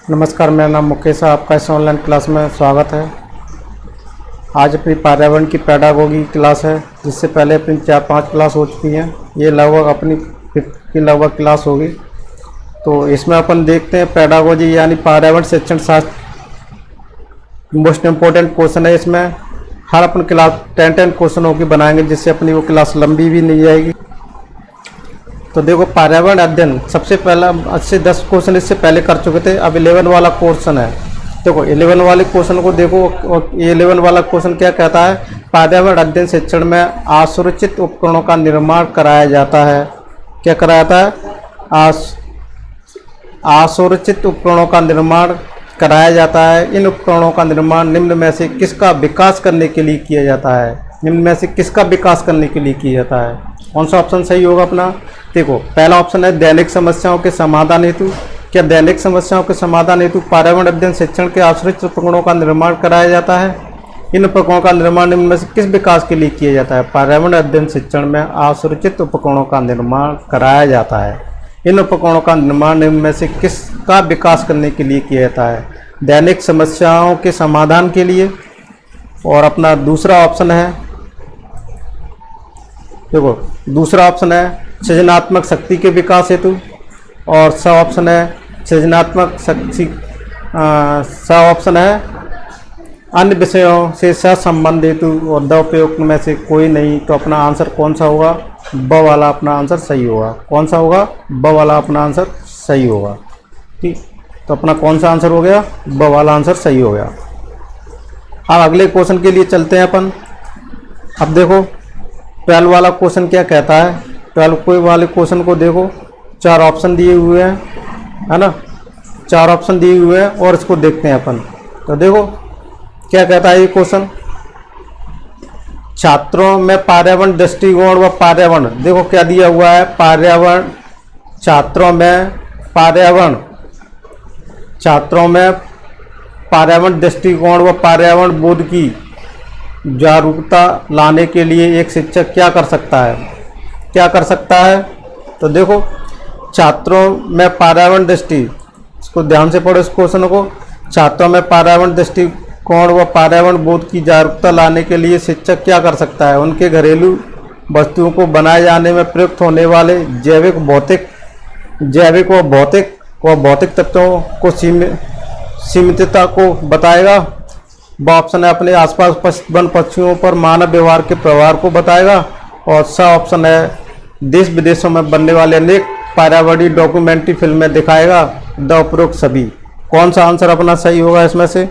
नमस्कार, मेरा नाम मुकेश है। आपका इस ऑनलाइन क्लास में स्वागत है। आज अपनी पर्यावरण की पेडागोगी क्लास है, जिससे पहले अपनी 4-5 क्लास हो चुकी हैं। ये लगभग अपनी 5th की लगभग क्लास होगी। तो इसमें अपन देखते हैं पेडागोजी यानी पर्यावरण शिक्षण शास्त्र मोस्ट इम्पोर्टेंट क्वेश्चन है। इसमें हर अपन क्लास 10 क्वेश्चनों की बनाएंगे, जिससे अपनी वो क्लास लंबी भी नहीं जाएगी। तो देखो, पर्यावरण अध्ययन सबसे पहला 10 क्वेश्चन इससे पहले कर चुके थे। अब 11 वाला क्वेश्चन है। देखो 11 वाले क्वेश्चन को देखो, और 11 वाला क्वेश्चन क्या कहता है? पर्यावरण अध्ययन शिक्षण में असुरक्षित उपकरणों का निर्माण कराया जाता है। क्या कराया जाता है? असुरक्षित उपकरणों का निर्माण कराया जाता है। इन उपकरणों का निर्माण निम्न में से किसका विकास करने के लिए किया जाता है? निम्न में से किसका विकास करने के लिए किया जाता है? कौन सा ऑप्शन सही होगा अपना? देखो, पहला ऑप्शन है दैनिक समस्याओं के समाधान हेतु। क्या दैनिक समस्याओं के समाधान हेतु पर्यावरण अध्ययन शिक्षण के असुरक्षित उपकरणों का निर्माण कराया जाता है? इन उपकरणों का निर्माण निम्न में से किस विकास के लिए किया जाता है? पर्यावरण अध्ययन शिक्षण में असुरक्षित उपकरणों का निर्माण कराया जाता है। इन उपकरणों का निर्माण निम्न में से किसका विकास करने के लिए किया जाता है? दैनिक समस्याओं के समाधान के लिए। और अपना दूसरा ऑप्शन है, देखो दूसरा ऑप्शन है सृजनात्मक शक्ति के विकास हेतु। और स ऑप्शन है सृजनात्मक शक्ति, स ऑप्शन है अन्य विषयों से सहसंबंध हेतु। और द उपयुक्त में से कोई नहीं। तो अपना आंसर कौन सा होगा? ब वाला अपना आंसर सही होगा। कौन सा होगा? ब वाला अपना आंसर सही होगा। ठीक, तो अपना कौन सा आंसर हो गया? ब वाला आंसर सही हो गया। अब अगले क्वेश्चन के लिए चलते हैं अपन। अब देखो 12 वाला क्वेश्चन क्या कहता है। 12 वाले क्वेश्चन को देखो, 4 ऑप्शन दिए हुए हैं, है ना। 4 ऑप्शन दिए हुए हैं और इसको देखते हैं अपन। तो देखो क्या कहता है ये क्वेश्चन। छात्रों में पर्यावरण दृष्टिकोण व पर्यावरण, देखो क्या दिया हुआ है। पर्यावरण, छात्रों में पर्यावरण दृष्टिकोण व पर्यावरण बोध की जागरूकता लाने के लिए एक शिक्षक क्या कर सकता है? क्या कर सकता है? तो देखो, छात्रों में पर्यावरण दृष्टि, इसको ध्यान से पढ़ो इस क्वेश्चन को। छात्रों में पर्यावरण दृष्टिकोण व पर्यावरण बोध की जागरूकता लाने के लिए शिक्षक क्या कर सकता है? उनके घरेलू वस्तुओं को बनाए जाने में प्रयुक्त होने वाले जैविक व भौतिक तत्वों को सीमितता को बताएगा। ब ऑप्शन है अपने आसपास वन पक्षियों पर मानव व्यवहार के प्रभाव को बताएगा। और स ऑप्शन है देश विदेशों में बनने वाले अनेक पर्यावरणीय डॉक्यूमेंट्री फिल्में दिखाएगा। द उपरोक्त सभी। कौन सा आंसर अपना सही होगा इसमें से?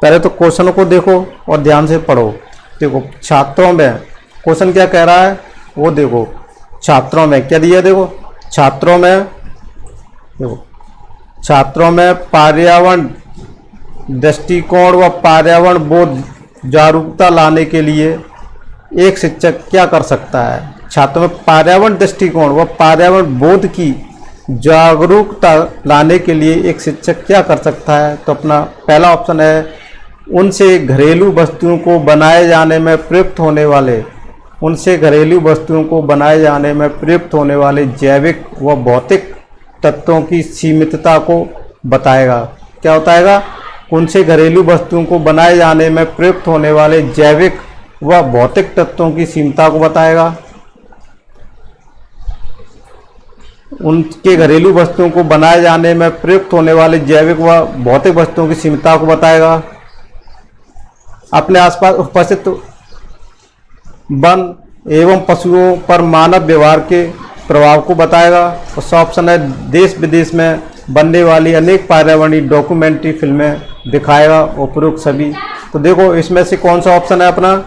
पहले तो क्वेश्चन को देखो और ध्यान से पढ़ो। देखो छात्रों में क्वेश्चन क्या कह रहा है वो देखो। छात्रों में क्या दिया? देखो छात्रों में पर्यावरण दृष्टिकोण व पर्यावरण बोध जागरूकता लाने के लिए एक शिक्षक क्या कर सकता है? छात्रों में पर्यावरण दृष्टिकोण व पर्यावरण बोध की जागरूकता लाने के लिए एक शिक्षक क्या कर सकता है? तो अपना पहला ऑप्शन है उनसे घरेलू वस्तुओं को बनाए जाने में प्रयुक्त होने वाले जैविक व भौतिक तत्वों की सीमितता को बताएगा। क्या बताएगा? उनसे घरेलू वस्तुओं को बनाए जाने में प्रयुक्त होने वाले जैविक व भौतिक तत्वों की सीमितता को बताएगा। उनके घरेलू वस्तुओं को बनाए जाने में प्रयुक्त होने वाले जैविक व भौतिक वस्तुओं की सीमितता को बताएगा। अपने आसपास उपस्थित वन एवं पशुओं पर मानव व्यवहार के प्रभाव को बताएगा। और स ऑप्शन है देश विदेश में बनने वाली अनेक पर्यावरणीय डॉक्यूमेंट्री फिल्में दिखाएगा। उपरोक्त सभी। तो देखो इसमें से कौन सा ऑप्शन है अपना?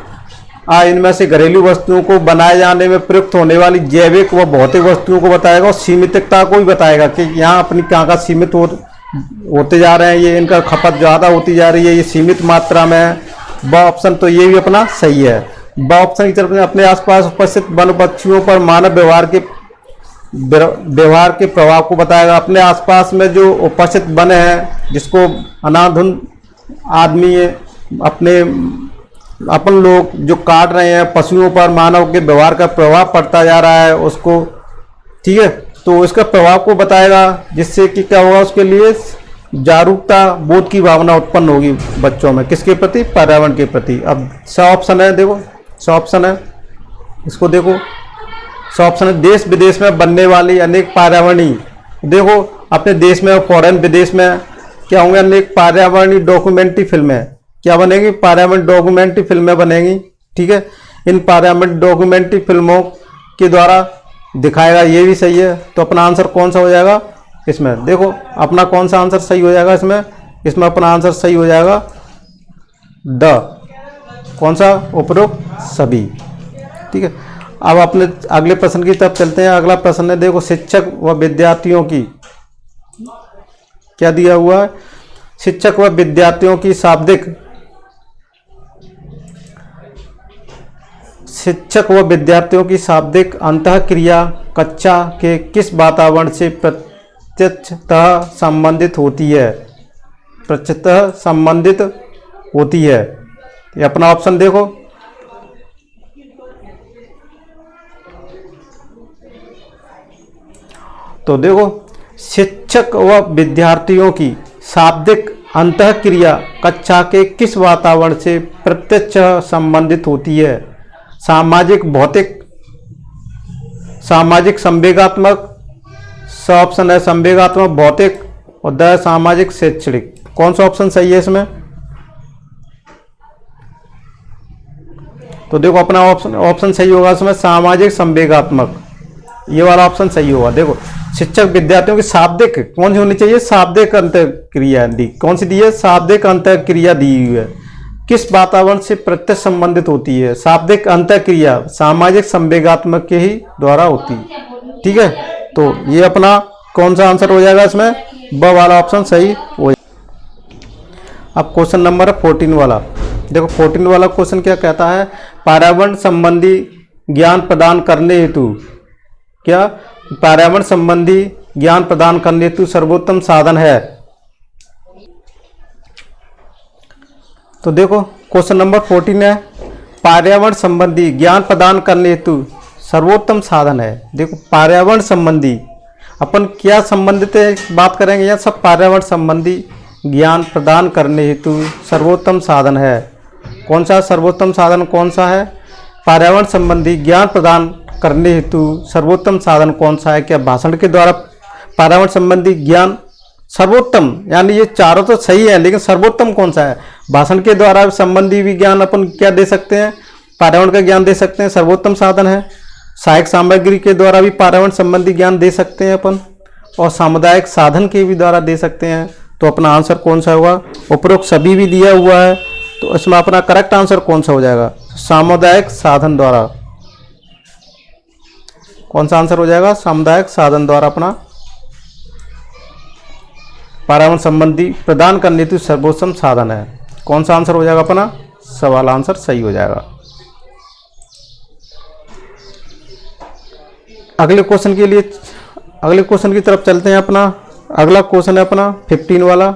इनमें से घरेलू वस्तुओं को बनाए जाने में प्रयुक्त होने वाली जैविक व भौतिक वस्तुओं को बताएगा और सीमितता को भी बताएगा कि यहाँ अपनी कहाँ सीमित होते जा रहे हैं, ये इनका खपत ज़्यादा होती जा रही है, ये सीमित मात्रा में है। ब ऑप्शन तो ये भी अपना सही है। ब ऑप्शन की तरफ अपने आसपास उपस्थित वन पक्षियों पर मानव व्यवहार के प्रभाव को बताएगा। अपने आसपास में जो उपस्थित वन है, जिसको अनाधुन आदमी अपन लोग जो काट रहे हैं, पशुओं पर मानव के व्यवहार का प्रभाव पड़ता जा रहा है उसको, ठीक है। तो इसका प्रभाव को बताएगा, जिससे कि क्या होगा उसके लिए जागरूकता बोध की भावना उत्पन्न होगी बच्चों में, किसके प्रति? पर्यावरण के प्रति। अब स ऑप्शन है, देखो स ऑप्शन है, इसको देखो, स ऑप्शन है देश विदेश में बनने वाली अनेक पर्यावरणीय, देखो अपने देश में और फॉरेन विदेश में क्या होंगे, अनेक पर्यावरणीय डॉक्यूमेंट्री फिल्में क्या बनेगी? पर्यावरण डॉक्यूमेंट्री फिल्में बनेगी। ठीक है, इन पर्यावरण डॉक्यूमेंट्री फिल्मों के द्वारा दिखाएगा, ये भी सही है। तो अपना आंसर कौन सा हो जाएगा इसमें? देखो अपना कौन सा आंसर सही हो जाएगा इसमें? इसमें अपना आंसर सही हो जाएगा ड, कौन सा? उपरोक्त सभी। ठीक है, अब अपने अगले प्रश्न की तरफ चलते हैं। अगला प्रश्न है, देखो शिक्षक व विद्यार्थियों की, क्या दिया हुआ है? शिक्षक व विद्यार्थियों की शाब्दिक, शिक्षक व विद्यार्थियों की शाब्दिक अंतःक्रिया कक्षा के किस वातावरण से प्रत्यक्षतः संबंधित होती है? प्रत्यक्षतः संबंधित होती है। ये अपना ऑप्शन देखो, तो देखो शिक्षक व विद्यार्थियों की शाब्दिक अंतःक्रिया कक्षा के किस वातावरण से प्रत्यक्ष संबंधित होती है? सामाजिक, भौतिक, सामाजिक संवेगात्मक, स ऑप्शन है संवेगात्मक, भौतिक, और द सामाजिक शैक्षणिक। कौन सा ऑप्शन सही है इसमें? तो देखो अपना ऑप्शन सही होगा इसमें सामाजिक संवेगात्मक, ये वाला ऑप्शन सही होगा। देखो शिक्षक विद्यार्थियों की शाब्दिक कौन सी होनी चाहिए? शाब्दिक अंतःक्रिया दी, कौन सी दी है? शाब्दिक अंतःक्रिया दी हुई है। किस वातावरण से प्रत्यक्ष संबंधित होती है? शाब्दिक अंतःक्रिया सामाजिक संवेगात्मक के ही द्वारा होती है। ठीक है, तो ये अपना कौन सा आंसर हो जाएगा इसमें? ब वाला ऑप्शन सही हो जाएगा। अब क्वेश्चन नंबर 14 वाला, देखो 14 वाला क्वेश्चन क्या कहता है? पर्यावरण संबंधी ज्ञान प्रदान करने हेतु, क्या पर्यावरण संबंधी ज्ञान प्रदान करने हेतु सर्वोत्तम साधन है? तो देखो क्वेश्चन नंबर 14 है, पर्यावरण संबंधी ज्ञान प्रदान करने हेतु सर्वोत्तम साधन है। देखो पर्यावरण संबंधी अपन क्या संबंधित है बात करेंगे, या सब पर्यावरण संबंधी ज्ञान प्रदान करने हेतु सर्वोत्तम साधन है। कौन सा सर्वोत्तम साधन कौन सा है? पर्यावरण संबंधी ज्ञान प्रदान करने हेतु सर्वोत्तम साधन कौन सा है? क्या भाषण के द्वारा पर्यावरण संबंधी ज्ञान सर्वोत्तम, यानी ये चारों तो सही है, लेकिन सर्वोत्तम कौन सा है? भाषण के द्वारा संबंधी भी ज्ञान अपन क्या दे सकते हैं? पर्यावरण का ज्ञान दे सकते हैं, सर्वोत्तम साधन है। सहायक सामग्री के द्वारा भी पर्यावरण संबंधी ज्ञान दे सकते हैं अपन, और सामुदायिक साधन के भी द्वारा दे सकते हैं। तो अपना आंसर कौन सा होगा? उपरोक्त सभी भी दिया हुआ है, तो इसमें अपना करेक्ट आंसर कौन सा हो जाएगा? सामुदायिक साधन द्वारा। कौन सा आंसर हो जाएगा? सामुदायिक साधन द्वारा अपना पर्यावरण संबंधी प्रदान करने हेतु सर्वोत्तम साधन है। कौन सा आंसर हो जाएगा अपना? सवाल आंसर सही हो जाएगा। अगले क्वेश्चन के लिए, अगले क्वेश्चन की तरफ चलते हैं। अपना अगला क्वेश्चन है अपना 15 वाला,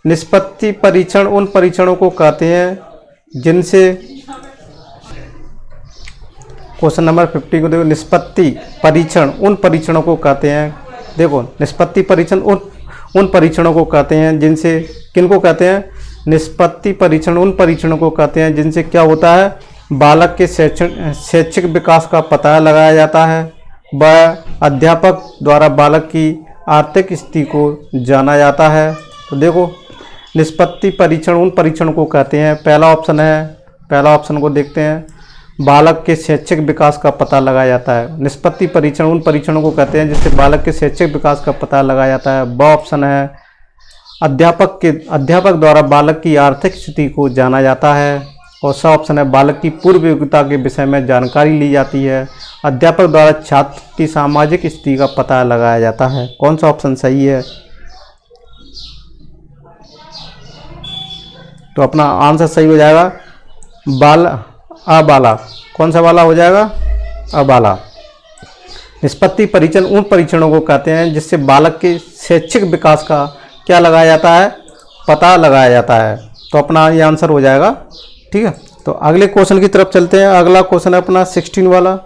निष्पत्ति परीक्षण उन परीक्षणों को कहते हैं जिनसे, क्वेश्चन नंबर 15 को देखो, निष्पत्ति परीक्षण उन परीक्षणों को कहते हैं। देखो निष्पत्ति परीक्षण उन परीक्षणों को कहते हैं जिनसे, किनको कहते हैं? निष्पत्ति परीक्षण उन परीक्षणों को कहते हैं जिनसे क्या होता है? बालक के शैक्षिक विकास का पता लगाया जाता है, वह अध्यापक द्वारा बालक की आर्थिक स्थिति को जाना जाता है। तो देखो निष्पत्ति परीक्षण उन परीक्षणों को कहते हैं, पहला ऑप्शन है, पहला ऑप्शन को देखते हैं, बालक के शैक्षिक विकास का पता लगाया जाता है। निष्पत्ति परीक्षण उन परीक्षणों को कहते हैं जिससे बालक के शैक्षिक विकास का पता लगाया जाता है। ब ऑप्शन है, अध्यापक द्वारा बालक की आर्थिक स्थिति को जाना जाता है। और स ऑप्शन है, बालक की पूर्व योग्यता के विषय में जानकारी ली जाती है। अध्यापक द्वारा छात्र की सामाजिक स्थिति का पता लगाया जाता है। कौन सा ऑप्शन सही है? तो अपना आंसर सही हो जाएगा अबाला। कौन सा वाला हो जाएगा? अबाला। निष्पत्ति परीक्षण उन परीक्षणों को कहते हैं जिससे बालक के शैक्षिक विकास का क्या लगाया जाता है? पता लगाया जाता है। तो अपना ये आंसर हो जाएगा। ठीक है, तो अगले क्वेश्चन की तरफ चलते हैं। अगला क्वेश्चन है अपना 16 वाला,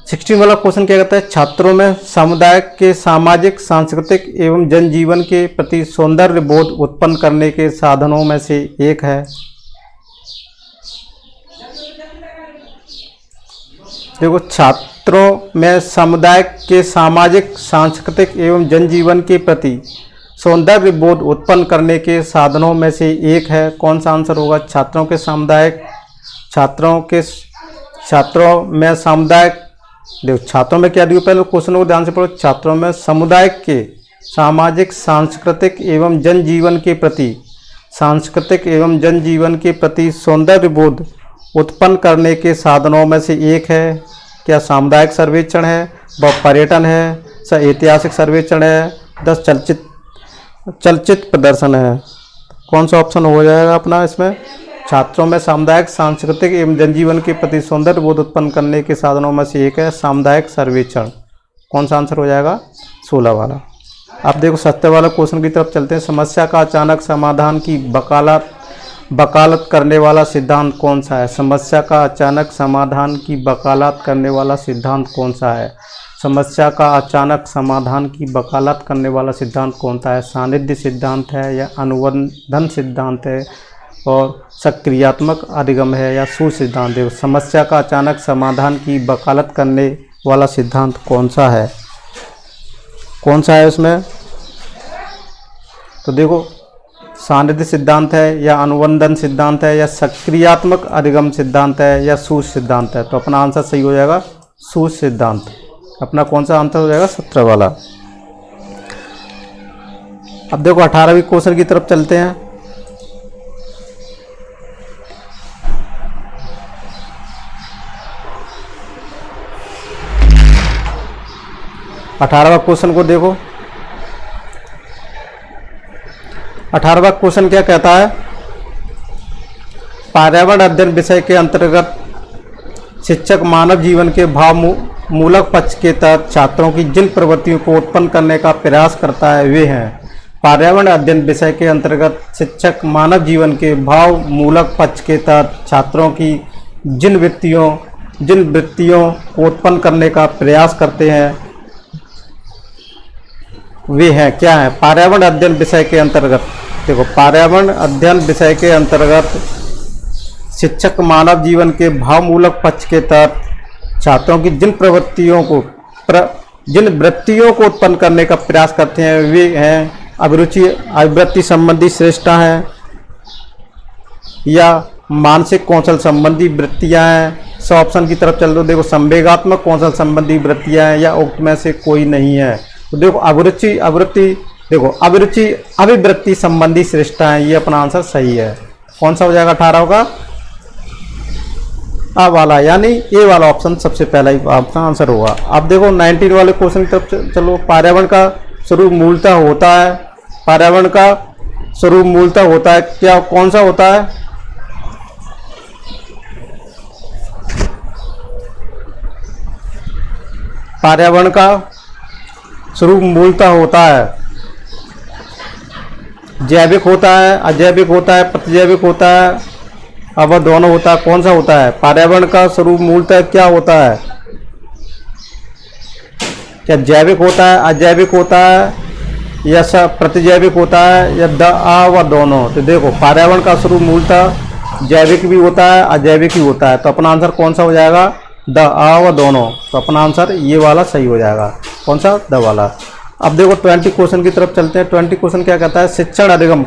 16 वाला क्वेश्चन क्या कहता है, छात्रों में समुदाय के सामाजिक, सांस्कृतिक एवं जनजीवन के प्रति सौंदर्य बोध उत्पन्न करने के साधनों में से एक है। देखो, छात्रों में समुदाय के सामाजिक, सांस्कृतिक एवं जनजीवन के प्रति सौंदर्य बोध उत्पन्न करने के साधनों में से एक है। कौन सा आंसर होगा? छात्रों के सामुदायिक, छात्रों में सामुदायिक, देखो छात्रों में क्या दिया, पहले क्वेश्चन को ध्यान से पढ़ो। छात्रों में समुदाय के सामाजिक, सांस्कृतिक एवं जनजीवन के प्रति, सांस्कृतिक एवं जनजीवन के प्रति सौंदर्य बोध उत्पन्न करने के साधनों में से एक है। क्या सामुदायिक सर्वेक्षण है, व पर्यटन है, ऐतिहासिक सर्वेक्षण है, 10 चलचित्र प्रदर्शन है। कौन सा ऑप्शन हो जाएगा अपना इसमें? छात्रों में सामुदायिक, सांस्कृतिक एवं जनजीवन के प्रति सौंदर्य बोध उत्पन्न करने के साधनों में से एक है सामुदायिक सर्वेक्षण। कौन सा आंसर हो जाएगा? 16 वाला। अब देखो 17 वाला क्वेश्चन की तरफ चलते हैं। समस्या का अचानक समाधान की वकालत करने वाला सिद्धांत कौन सा है? समस्या का अचानक समाधान की वकालत करने वाला सिद्धांत कौन सा है? समस्या का अचानक समाधान की वकालत करने वाला सिद्धांत कौन सा है? सानिध्य सिद्धांत है, या अनुबंधन सिद्धांत है, और सक्रियात्मक अधिगम है, या सूत्र सिद्धांत है? समस्या का अचानक समाधान की वकालत करने वाला सिद्धांत कौन सा है? कौन सा है उसमें? तो देखो, सानिध्य सिद्धांत है, या अनुबंधन सिद्धांत है, या सक्रियात्मक अधिगम सिद्धांत है, या सूत्र सिद्धांत है? तो अपना आंसर सही हो जाएगा सूत्र सिद्धांत। अपना कौन सा आंसर हो जाएगा? 17 वाला। अब देखो 18वें क्वेश्चन की तरफ चलते हैं। अठारहवां क्वेश्चन को देखो। 18वां क्वेश्चन क्या कहता है? पर्यावरण अध्ययन विषय के अंतर्गत शिक्षक मानव जीवन के भावमूलक पक्ष के तहत छात्रों की जिन प्रवृत्तियों को उत्पन्न करने का प्रयास करता है वे हैं। पर्यावरण अध्ययन विषय के अंतर्गत शिक्षक मानव जीवन के भावमूलक पक्ष के तहत छात्रों की जिन वृत्तियों को उत्पन्न करने का प्रयास करते हैं वे हैं, क्या है? पर्यावरण अध्ययन विषय के अंतर्गत, देखो पर्यावरण अध्ययन विषय के अंतर्गत शिक्षक मानव जीवन के भावमूलक पक्ष के तहत छात्रों की जिन वृत्तियों को उत्पन्न करने का प्रयास करते हैं वे हैं अभिवृत्ति संबंधी श्रेष्ठता है, या मानसिक कौशल संबंधी वृत्तियां हैं। सब ऑप्शन की तरफ चल दो। देखो, संवेगात्मक कौशल संबंधी वृत्तियां हैं, या उक्त में से कोई नहीं है। तो देखो अभिवृत्ति संबंधी श्रेष्ठता है, ये अपना आंसर सही है। कौन सा हो जाएगा 18 का? आ वाला, यानी ए वाला ऑप्शन सबसे पहला ही आपका आंसर होगा। अब देखो 19 वाले क्वेश्चन की तरफ चलो। पर्यावरण का स्वरूप मूलतः होता है, पर्यावरण का स्वरूप मूलतः होता है, क्या कौन सा होता है? पर्यावरण का स्वरूप मूलतः होता है, जैविक होता है, अजैविक होता है, प्रतिजैविक होता है, अब दोनों होता है। कौन सा होता है? पर्यावरण का स्वरूप मूलतः क्या होता है? क्या जैविक होता है, अजैविक होता है, या प्रतिजैविक होता है, या व दोनों? तो देखो, पर्यावरण का स्वरूप मूलतः जैविक भी होता है, अजैविक भी होता है। तो अपना आंसर कौन सा हो जाएगा? व दोनों। तो अपना आंसर ये वाला सही हो जाएगा। कौन सा? द वाला। अब देखो 20 क्वेश्चन की तरफ चलते हैं। 20 क्वेश्चन क्या कहता है? शिक्षण अधिगम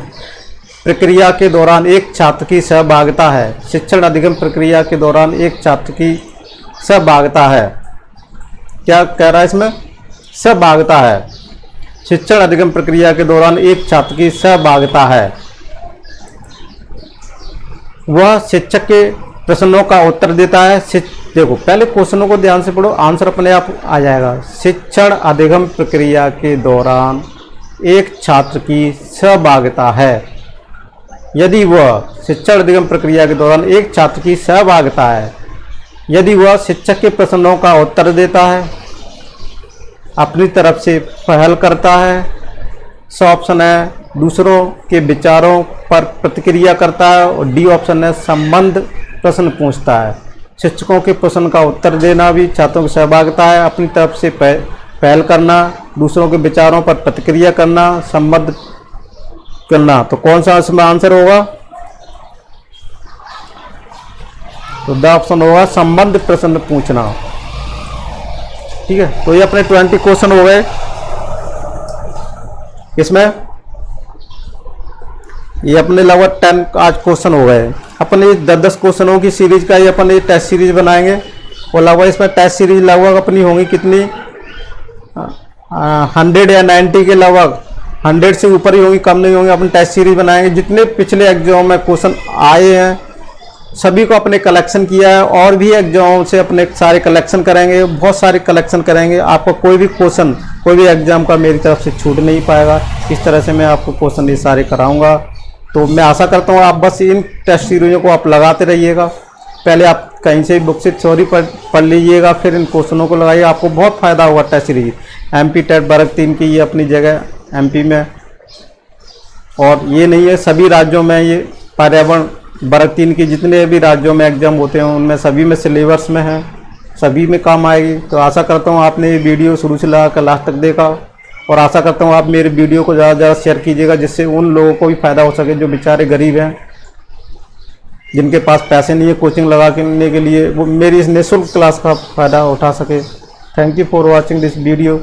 प्रक्रिया के दौरान एक छात्र की सहभागिता है। शिक्षण अधिगम प्रक्रिया के दौरान एक छात्र की सहभागिता है। क्या कह रहा है इसमें? सहभागिता है। शिक्षण अधिगम प्रक्रिया के दौरान एक छात्र की सहभागिता है। वह शिक्षक के प्रश्नों का उत्तर देता है। देखो, पहले क्वेश्चनों को ध्यान से पढ़ो, आंसर अपने आप आ जाएगा। शिक्षण अधिगम प्रक्रिया के दौरान एक छात्र की सहभागिता है। यदि वह शिक्षण अधिगम प्रक्रिया के दौरान एक छात्र की सहभागिता है, यदि वह शिक्षक के प्रश्नों का उत्तर देता है, अपनी तरफ से पहल करता है, स ऑप्शन है दूसरों के विचारों पर प्रतिक्रिया करता है, और डी ऑप्शन है संबंध प्रश्न पूछता है। शिक्षकों के प्रश्न का उत्तर देना भी छात्रों की सहभागिता है। अपनी तरफ से पहल करना, दूसरों के विचारों पर प्रतिक्रिया करना, संबद्ध करना। तो कौन सा इसमें आंसर होगा? तो द ऑप्शन होगा संबद्ध प्रश्न पूछना। ठीक है, तो ये अपने 20 क्वेश्चन हो गए। इसमें ये अपने लगभग 10 आज क्वेश्चन हो गए। अपने 10-10 क्वेश्चनों की सीरीज का ये अपन ये टेस्ट सीरीज बनाएंगे और लगभग इसमें टेस्ट सीरीज लगभग अपनी होंगी कितनी 100 या 90 के लगभग, 100 से ऊपर ही होंगी, कम नहीं होंगी। अपन टेस्ट सीरीज बनाएंगे। जितने पिछले एग्जाम में क्वेश्चन आए हैं सभी को अपने कलेक्शन किया है और भी एग्जाम से अपने सारे कलेक्शन करेंगे, बहुत सारे कलेक्शन करेंगे। आपको कोई भी क्वेश्चन कोई भी एग्जाम का मेरी तरफ से छूट नहीं पाएगा। इस तरह से मैं आपको क्वेश्चन ये सारे कराऊंगा। तो मैं आशा करता हूँ आप बस इन टेस्ट सीरीजों को आप लगाते रहिएगा। पहले आप कहीं से बुक से थ्योरी पढ़ लीजिएगा, फिर इन क्वेश्चनों को लगाइए, आपको बहुत फायदा होगा। टेस्ट सीरीज MP टेट वर्ग 3 की ये अपनी जगह MP में, और ये नहीं है सभी राज्यों में ये पर्यावरण वर्ग 3 की जितने भी राज्यों में एग्जाम होते हैं उनमें सभी में सिलेबस में है, सभी में काम आएगी। तो आशा करता हूँ आपने ये वीडियो शुरू से लगा कर लास्ट तक देखा, और आशा करता हूँ आप मेरे वीडियो को ज़्यादा से ज़्यादा शेयर कीजिएगा, जिससे उन लोगों को भी फ़ायदा हो सके जो बेचारे गरीब हैं, जिनके पास पैसे नहीं है कोचिंग लगाने के लिए, वो मेरी इस निःशुल्क क्लास का फ़ायदा उठा सके। Thank you for watching this video.